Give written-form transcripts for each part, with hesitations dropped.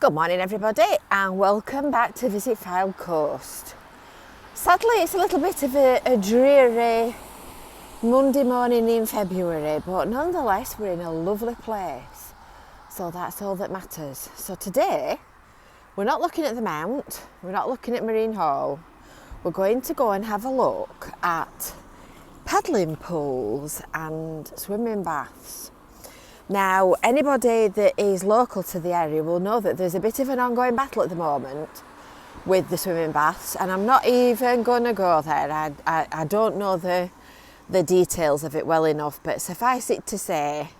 Good morning everybody and welcome back to Visit FYLDE Coast. Sadly it's a little bit of a dreary Monday morning in February, but nonetheless we're in a lovely place, so that's all that matters. So today we're not looking at the Mount, we're not looking at Marine Hall, we're going to go and have a look at paddling pools and swimming baths. Now, anybody that is local to the area will know that there's a bit of an ongoing battle at the moment with the swimming baths, and I'm not even going to go there. I don't know the details of it well enough, but suffice it to say,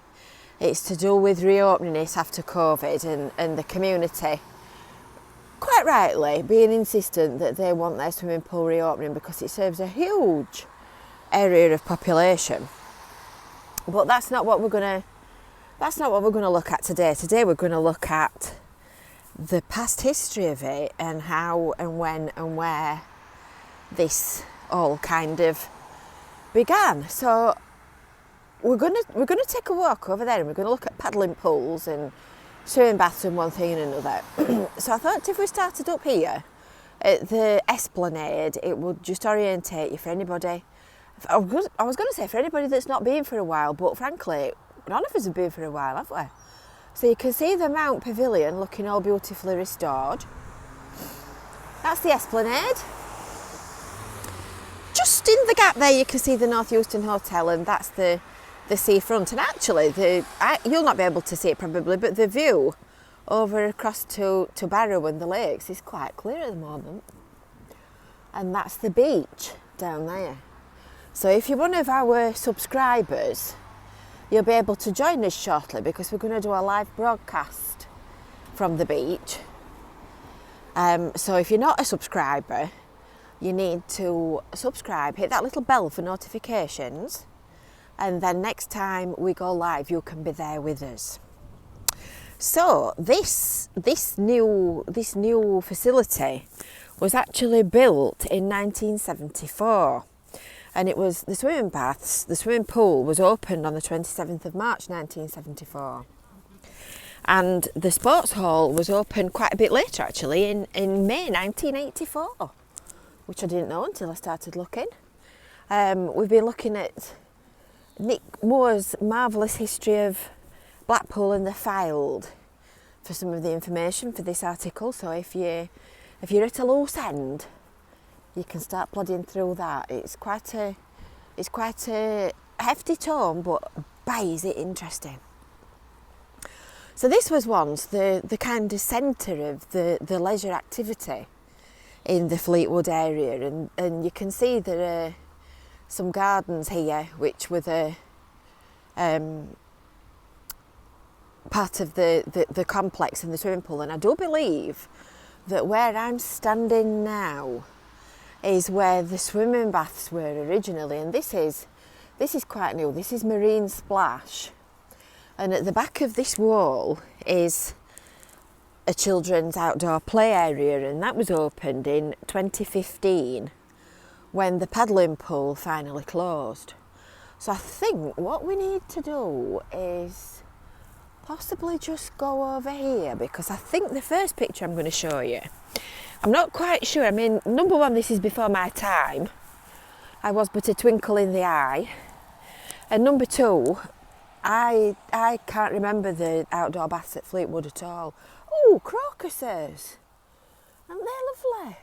it's to do with reopening it after COVID and the community, quite rightly, being insistent that they want their swimming pool reopening because it serves a huge area of population. But that's not what we're going to look at today. Today we're going to look at the past history of it and how and when and where this all kind of began. So we're going to take a walk over there and we're going to look at paddling pools and swimming baths and one thing and another. So I thought if we started up here at the Esplanade, it would just orientate you for anybody. I was going to say for anybody that's not been for a while, but frankly, none of us have been for a while, have we? So you can see the Mount Pavilion looking all beautifully restored. That's the Esplanade. Just in the gap there you can see the North Euston Hotel, and that's the seafront. And actually, you'll not be able to see it probably, but the view over across to Barrow and the lakes is quite clear at the moment. And that's the beach down there. So if you're one of our subscribers, you'll be able to join us shortly because we're going to do a live broadcast from the beach. So if you're not a subscriber, you need to subscribe, hit that little bell for notifications, and then next time we go live, you can be there with us. So this new facility was actually built in 1974. And it was the swimming pool was opened on the 27th of March 1974. And the sports hall was opened quite a bit later actually, in May 1984, which I didn't know until I started looking. We've been looking at Nick Moore's marvellous history of Blackpool and the FYLDE for some of the information for this article. So if you're at a loose end, you can start plodding through that. It's quite a hefty tome, but by is it interesting. So this was once the kind of centre of the leisure activity in the Fleetwood area, and you can see there are some gardens here which were the part of the complex and the swimming pool. And I do believe that where I'm standing now is where the swimming baths were originally, and this is quite new. This is Marine Splash, and at the back of this wall is a children's outdoor play area, and that was opened in 2015 when the paddling pool finally closed. So I think what we need to do is possibly just go over here, because I think the first picture I'm going to show you, I'm not quite sure. I mean, number one, this is before my time. I was but a twinkle in the eye. And number two, I can't remember the outdoor baths at Fleetwood at all. Oh, crocuses. Aren't they lovely?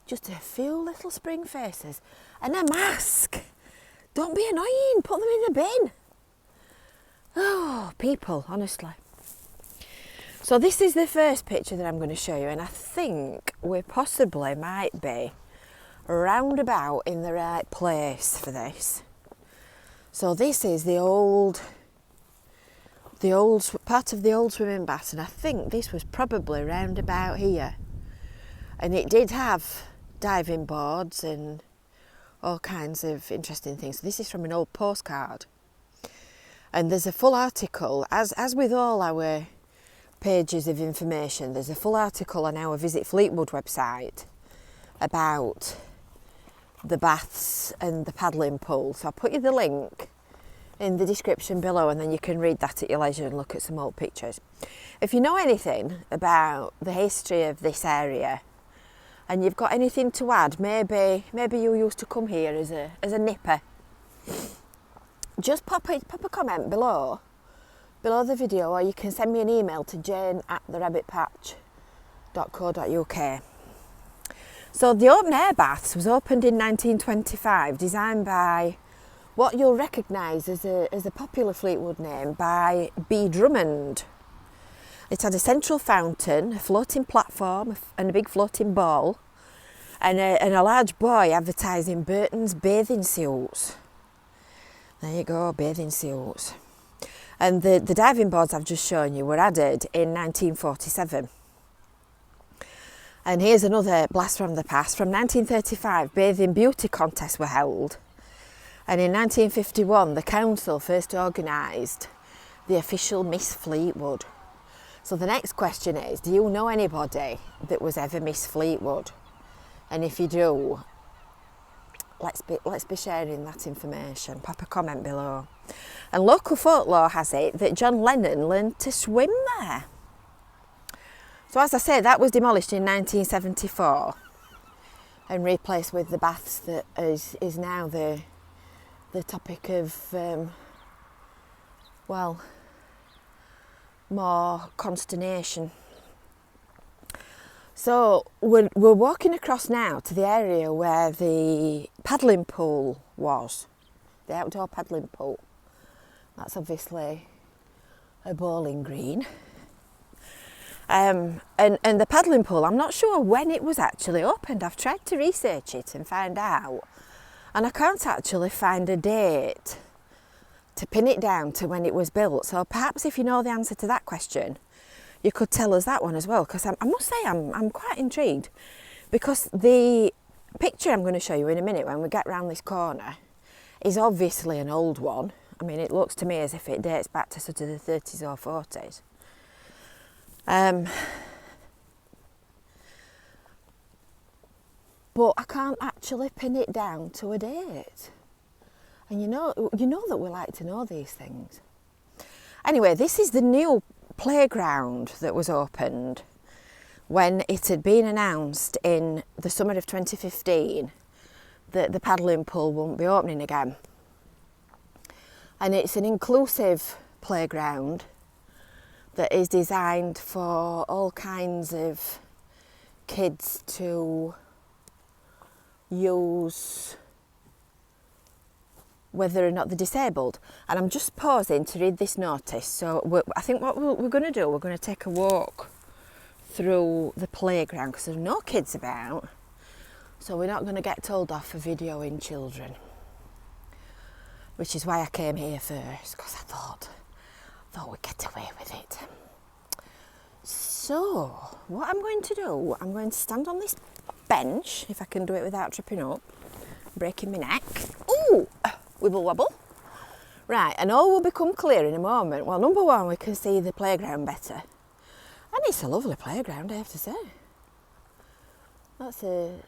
Just a few little spring faces. And a mask. Don't be annoying. Put them in the bin. Oh, people, honestly. So this is the first picture that I'm going to show you, and I think we possibly might be roundabout in the right place for this. So this is the old part of the old swimming bath, and I think this was probably round about here. And it did have diving boards and all kinds of interesting things. So this is from an old postcard, and there's a full article, as with all our pages of information, there's a full article on our Visit Fleetwood website about the baths and the paddling pool. So I'll put you the link in the description below, and then you can read that at your leisure and look at some old pictures. If you know anything about the history of this area and you've got anything to add, maybe you used to come here as a nipper, just pop a comment below the video, or you can send me an email to jane@therabbitpatch.co.uk. So the open air baths was opened in 1925, designed by what you'll recognise as a popular Fleetwood name, by B. Drummond. It had a central fountain, a floating platform and a big floating ball, and a large boy advertising Burton's bathing suits. There you go, bathing suits. And the diving boards I've just shown you were added in 1947. And here's another blast from the past. From 1935, bathing beauty contests were held. And in 1951, the council first organised the official Miss Fleetwood. So the next question is, do you know anybody that was ever Miss Fleetwood? And if you do, let's be sharing that information. Pop a comment below. And local folklore has it that John Lennon learned to swim there. So as I say, that was demolished in 1974 and replaced with the baths that is now the topic of, well, more consternation. So we're walking across now to the area where the paddling pool was, the outdoor paddling pool. That's obviously a bowling green. And the paddling pool, I'm not sure when it was actually opened. I've tried to research it and find out, and I can't actually find a date to pin it down to when it was built. So perhaps if you know the answer to that question, you could tell us that one as well, because I must say I'm quite intrigued, because the picture I'm going to show you in a minute when we get round this corner is obviously an old one. I mean, it looks to me as if it dates back to sort of the 30s or 40s. But I can't actually pin it down to a date. And you know that we like to know these things. Anyway, this is the new playground that was opened when it had been announced in the summer of 2015 that the paddling pool won't be opening again. And it's an inclusive playground that is designed for all kinds of kids to use, whether or not they're disabled. And I'm just pausing to read this notice. So I think what we're going to do, we're going to take a walk through the playground because there's no kids about. So we're not going to get told off for videoing children, which is why I came here first, because I thought we'd get away with it. So what I'm going to do, I'm going to stand on this bench, if I can do it without tripping up, breaking my neck. Ooh, wibble wobble. Right, and all will become clear in a moment. Well, number one, we can see the playground better. And it's a lovely playground, I have to say. That's a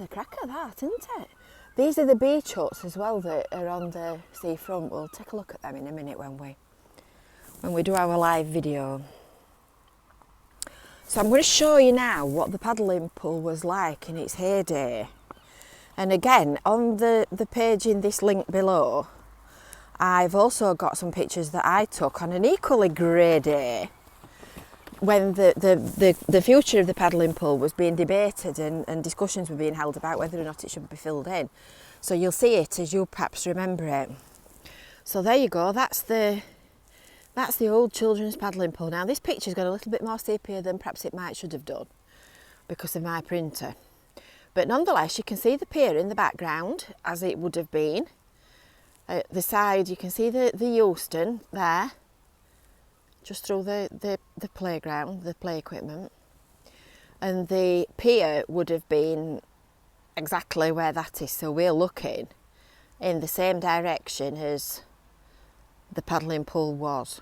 cracker, that, isn't it? These are the beach huts as well that are on the seafront. We'll take a look at them in a minute when we do our live video. So I'm going to show you now what the paddling pool was like in its heyday. And again, on the page in this link below, I've also got some pictures that I took on an equally grey day when the future of the paddling pool was being debated and discussions were being held about whether or not it should be filled in. So you'll see it as you perhaps remember it. So there you go, that's the old children's paddling pool. Now this picture's got a little bit more sepia than perhaps it should have done because of my printer. But nonetheless, you can see the pier in the background as it would have been. At the side, you can see the Euston there, just through the playground, the play equipment. And the pier would have been exactly where that is. So we're looking in the same direction as the paddling pool was.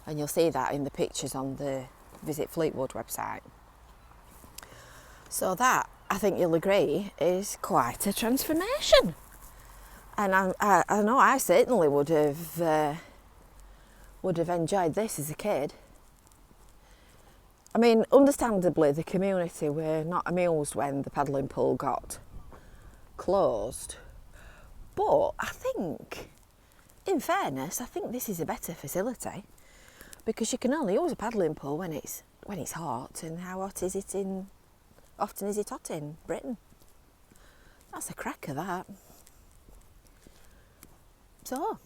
And you'll see that in the pictures on the Visit Fleetwood website. So that, I think you'll agree, is quite a transformation. And I know I certainly would have enjoyed this as a kid. I mean, understandably, the community were not amused when the paddling pool got closed. But I think, in fairness, I think this is a better facility because you can only use a paddling pool when it's hot. And how hot is it often is it hot in Britain? That's a cracker, that. So,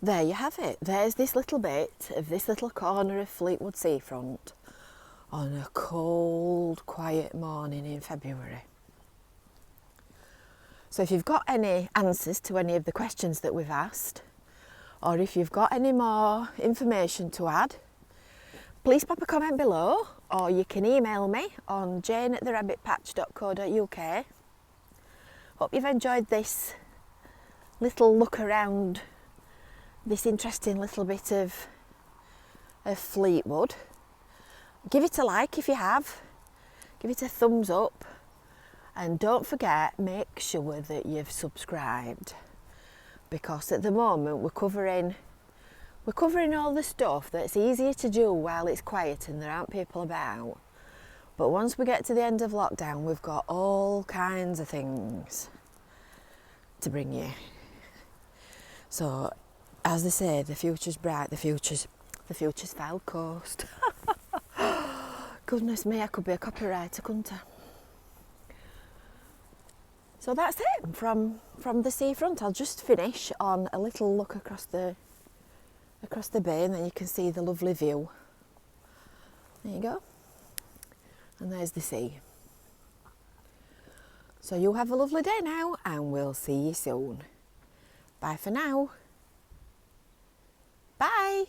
there you have it. There's this little bit of this little corner of Fleetwood seafront on a cold, quiet morning in February. So if you've got any answers to any of the questions that we've asked, or if you've got any more information to add, please pop a comment below, or you can email me on jane@therabbitpatch.co.uk. Hope you've enjoyed this little look around this interesting little bit of Fleetwood. Give it a like if you have, give it a thumbs up, and don't forget, make sure that you've subscribed, because at the moment we're covering all the stuff that's easier to do while it's quiet and there aren't people about. But once we get to the end of lockdown, we've got all kinds of things to bring you. So, as they say, the future's bright, the future's FYLDE Coast. Goodness me, I could be a copywriter, couldn't I? So that's it from the seafront. I'll just finish on a little look across the bay, and then you can see the lovely view. There you go. And there's the sea. So you have a lovely day now, and we'll see you soon. Bye for now. Bye.